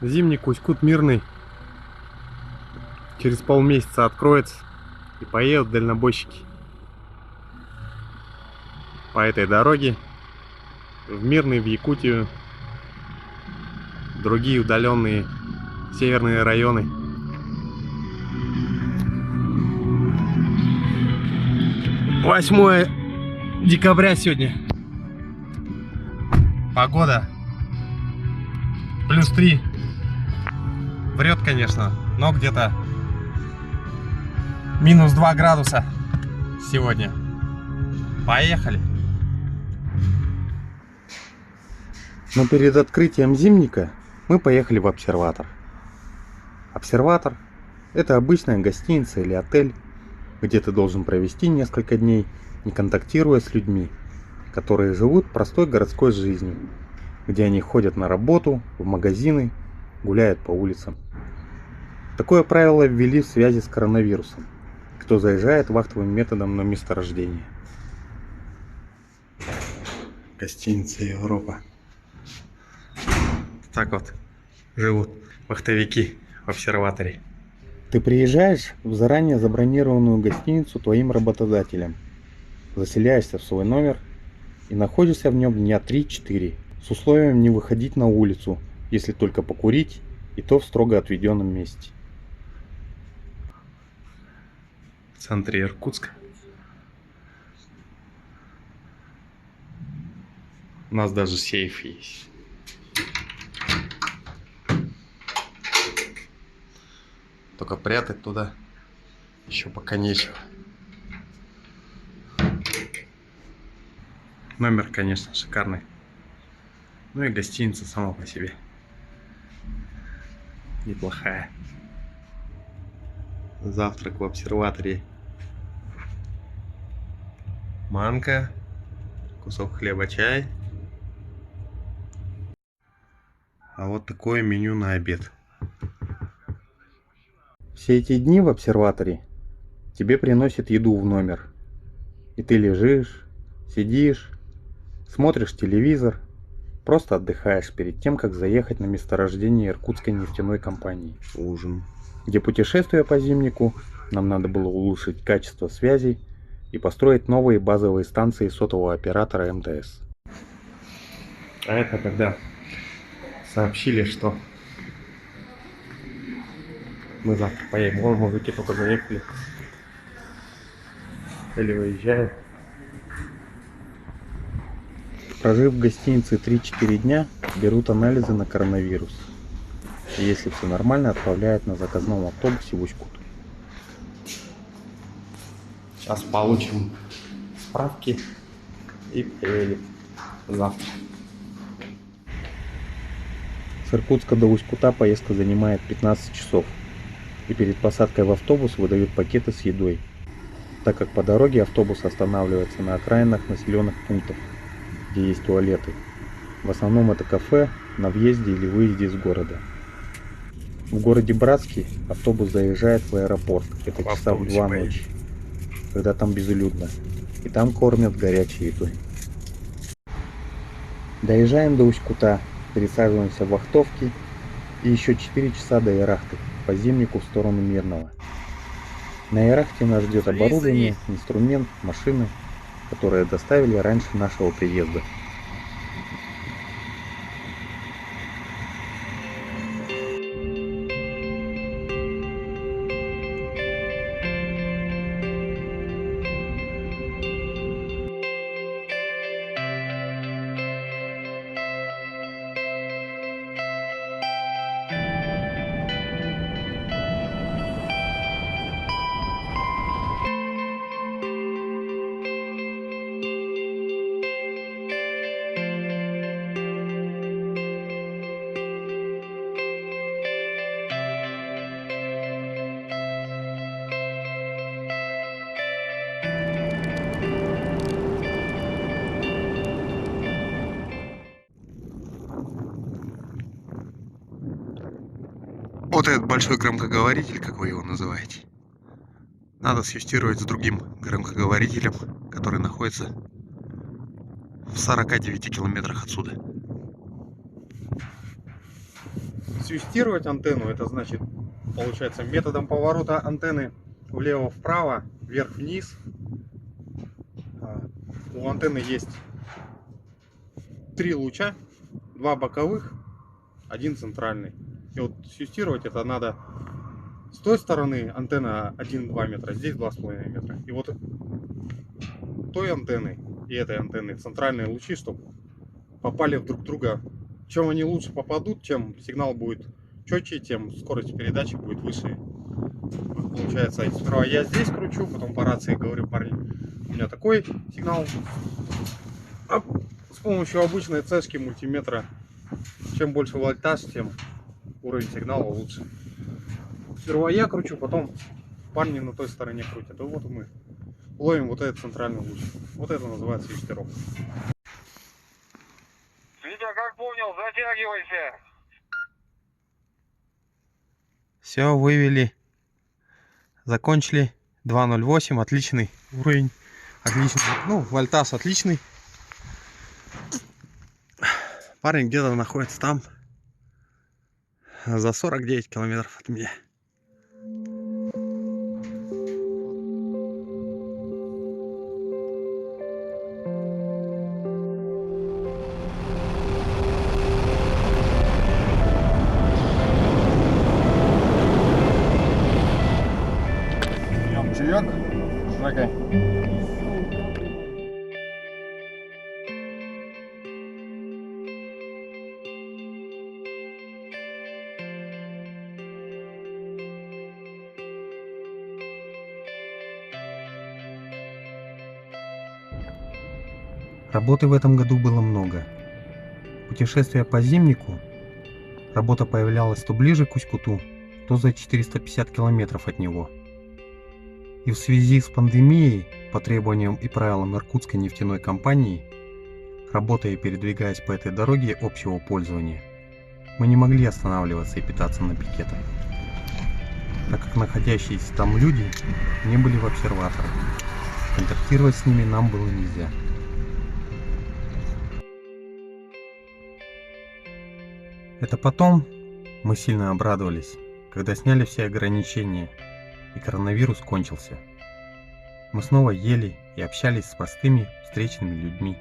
Зимник Усть-Кут мирный через полмесяца откроется, и поедут дальнобойщики по этой дороге в Мирный, в Якутию, другие удаленные северные районы. Декабря сегодня. Погода +3. Врет, конечно, но где-то -2 градуса сегодня. Поехали. Но перед открытием зимника мы поехали в обсерватор. Обсерватор — это обычная гостиница или отель, где ты должен провести несколько дней, не контактируя с людьми, которые живут простой городской жизнью, где они ходят на работу, в магазины, гуляют по улицам. Такое правило ввели в связи с коронавирусом, кто заезжает вахтовым методом на месторождение. Гостиница Европа. Так вот живут вахтовики в обсерваторе. Ты приезжаешь в заранее забронированную гостиницу твоим работодателем, заселяешься в свой номер и находишься в нем дня 3-4, с условием не выходить на улицу, если только покурить, и то в строго отведенном месте. В центре Иркутска у нас даже сейф есть. Только прятать туда еще пока нечего. Номер, конечно, шикарный. Ну и гостиница сама по себе неплохая. Завтрак в обсерваторе. Манка, кусок хлеба, чай. А вот такое меню на обед. Все эти дни в обсерваторе тебе приносят еду в номер. И ты лежишь, сидишь, смотришь телевизор, просто отдыхаешь перед тем, как заехать на месторождение Иркутской нефтяной компании. Ужин. Где путешествуя по зимнику, нам надо было улучшить качество связей и построить новые базовые станции сотового оператора МТС. А это когда сообщили, что мы завтра поедем. Вон мужики только заехали. Или выезжают. Прожив в гостинице 3-4 дня, берут анализы на коронавирус. И если все нормально, отправляют на заказном автобусе в Усть-Кут. Сейчас получим справки и поедем завтра. С Иркутска до Усть-Кута поездка занимает 15 часов. И перед посадкой в автобус выдают пакеты с едой, так как по дороге автобус останавливается на окраинах населенных пунктов, где есть туалеты. В основном это кафе на въезде или выезде из города. В городе Братский автобус заезжает в аэропорт, это часа в 2 ночи, когда там безлюдно, и там кормят горячей едой. Доезжаем до Усть-Кута, пересаживаемся в вахтовки и еще 4 часа до Яхты по зимнику в сторону Мирного. На Яхте нас ждет оборудование, инструмент, машины, которые доставили раньше нашего приезда. Вот этот большой громкоговоритель, как вы его называете, надо съестировать с другим громкоговорителем, который находится в 49 километрах отсюда. свистировать антенну, это значит, получается, методом поворота антенны влево-вправо, вверх-вниз. У антенны есть 3 луча, 2 боковых, 1 центральный. И вот свистировать это надо с той стороны антенна 1-2 метра, здесь 2,5 метра. И вот той антенны и этой антенны центральные лучи, чтобы попали в друг друга. Чем они лучше попадут, чем сигнал будет четче, тем скорость передачи будет выше. Получается, сперва я здесь кручу, потом по рации говорю: парни, у меня такой сигнал. А с помощью обычной цешки мультиметра, чем больше вольтаж, тем уровень сигнала лучше. Сперва я кручу, потом парни на той стороне крутят. И вот мы ловим вот этот центральный луч. Вот это называется свистерок. Витя, как понял, затягивайся. Все, вывели. Закончили. 2.08, отличный уровень. Отличный. Ну, вольтаж отличный. Парень где-то находится там. За 49 километров от меня. Чаек? Жракай. Работы в этом году было много. Путешествие по Зимнику. Работа появлялась то ближе к Усть-Куту, то за 450 километров от него. И в связи с пандемией, по требованиям и правилам Иркутской нефтяной компании, работая и передвигаясь по этой дороге общего пользования, мы не могли останавливаться и питаться на пикетах, так как находящиеся там люди не были в обсерваторах. Контактировать с ними нам было нельзя. Это потом мы сильно обрадовались, когда сняли все ограничения и коронавирус кончился. Мы снова ели и общались с простыми встречными людьми.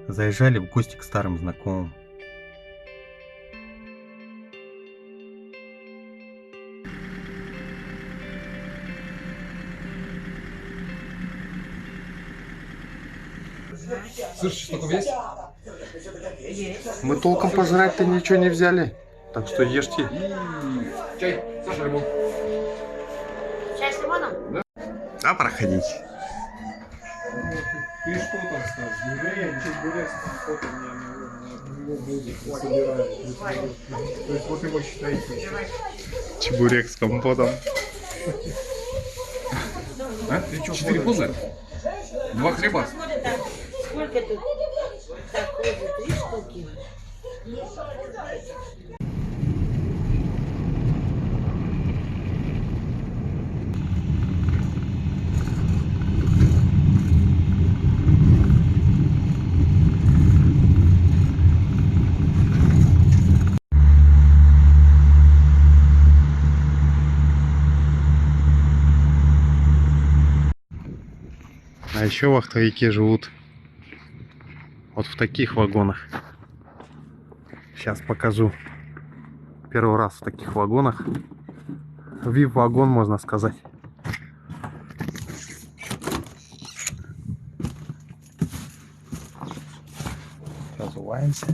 Заезжали в гости к старым знакомым. Сыр с чесноком есть? Мы толком пожрать-то ничего не взяли, так что ешьте. Чай, Саша, лимон. Чай с лимоном? А проходите. Ты что там скажешь? Я ничего бурек с компотом на него будет собираю. То есть вот его считаете. Чебурек с компотом. А? 4 пузы? 2 хлеба? Сколько тут? Так, вот 3 штуки. А еще вахтовики живут вот в таких вагонах. Сейчас покажу. Первый раз в таких вагонах. VIP-вагон, можно сказать. Разуваемся.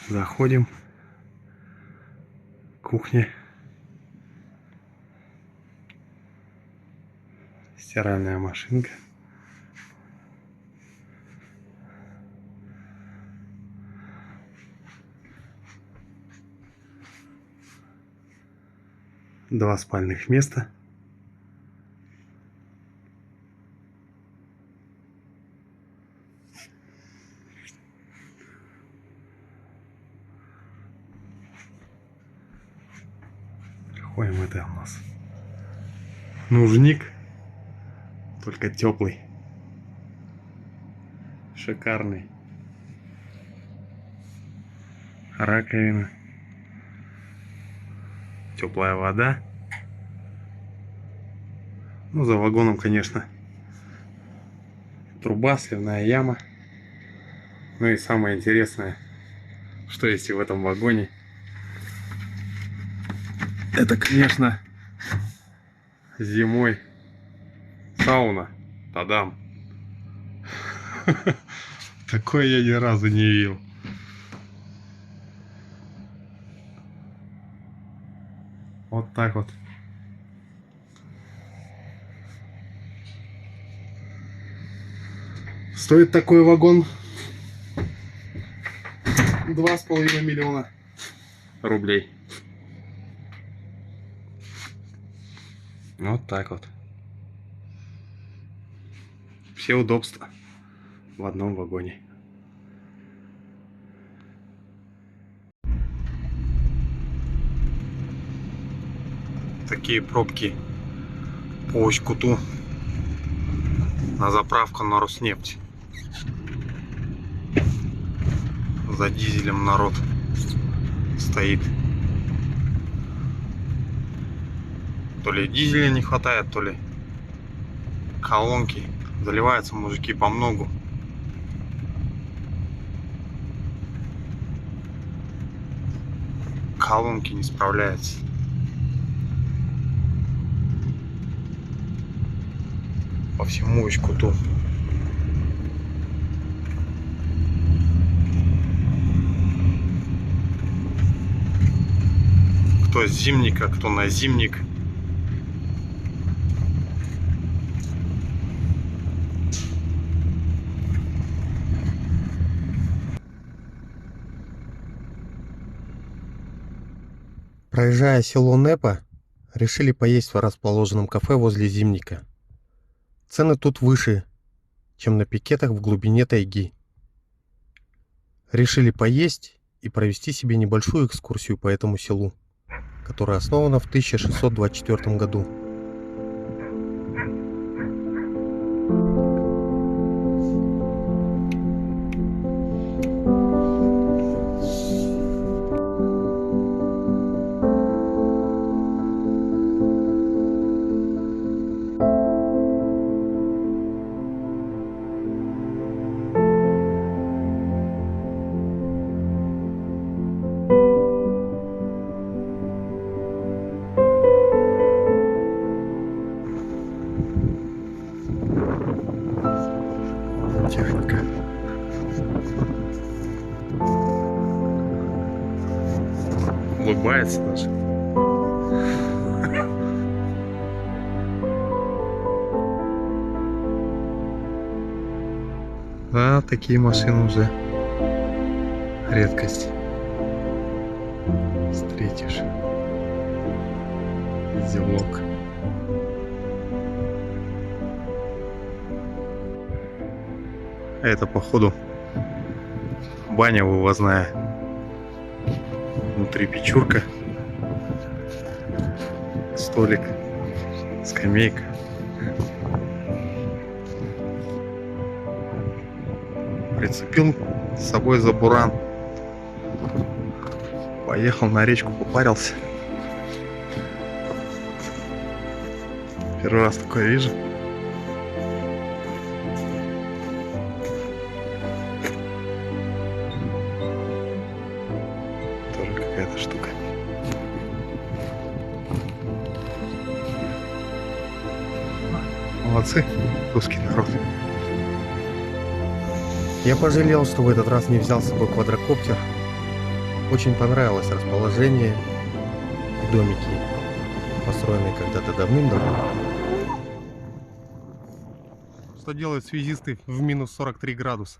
Заходим. Кухня. Стиральная машинка. Два спальных места. Какой это у нас? Нужник. только теплый. Шикарный. Раковина. Теплая вода. Ну, за вагоном, конечно, труба, сливная яма. Ну и самое интересное, что есть и в этом вагоне, это, конечно, зимой сауна. Тадам. Такое я ни разу не видел. Вот так вот. Стоит такой вагон 2,5 миллиона рублей. Вот так вот. Все удобства в одном вагоне. Такие пробки по Усть-Куту на заправку на Роснефть. За дизелем народ стоит. То ли дизеля не хватает, то ли колонки. Заливаются мужики по многу. Колонки не справляются. По всему Усть-Куту. Кто с зимника, кто на зимник. Проезжая село Непа, решили поесть в расположенном кафе возле Зимника. Цены тут выше, чем на пикетах в глубине тайги. Решили поесть и провести себе небольшую экскурсию по этому селу, которое основано в 1624 году. Техника. Улыбается даже. Да, такие машины уже редкость. Встретишь. Зелок. Это, походу, баня вывозная. Внутри печурка, столик, скамейка. Прицепил с собой забуран. Поехал на речку, попарился. Первый раз такое вижу. Тоже какая-то штука. Молодцы, русский народ. Я пожалел, что в этот раз не взял с собой квадрокоптер. Очень понравилось расположение и домики, построенные когда-то давным-давно. Что делают связисты в минус 43 градуса?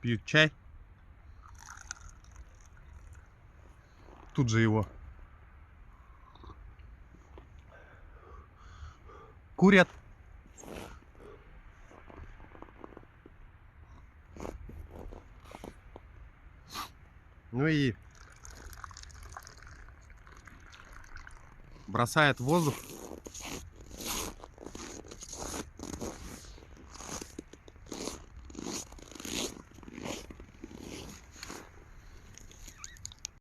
Пьют чай. Тут же его курят. Ну и бросает в воздух